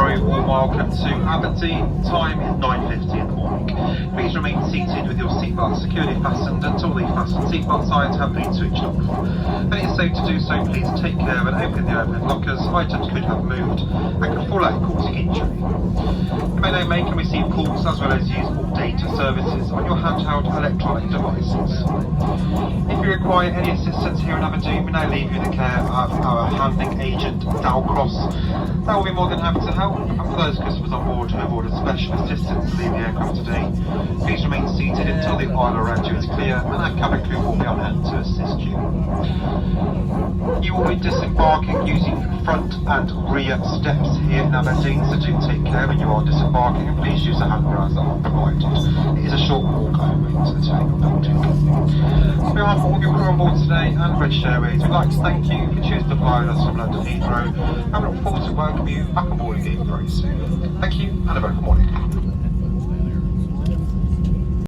Heathrow, all welcome to Aberdeen. Time is 9:50 in the morning. Please remain seated with your seatbelt securely fastened until the fasten seatbelt signs have been switched off. When it's safe to do so, please take care and open the overhead lockers. Items could have moved and could fall out, causing injury. You may now make and receive calls as well as use all data services on your handheld electronic devices. If you require any assistance here in Aberdeen, we now leave you in the care of our handling agent, Dal Cross. They will be more than happy to help, and for those customers on board who have ordered special assistance to leave the aircraft today, please remain seated until the aisle around you is clear and our cabin crew will be on hand to assist you. You will be disembarking using front and rear steps here in Aberdeen, so do take care when you are disembarking and please use the handrails that are provided. It is a short walk over into the terminal building. On behalf of all your crew on board today and British Airways, we'd like to thank you for choosing to fly with us from London Heathrow and we look forward to welcoming you back on board again very soon. Thank you and a very good morning.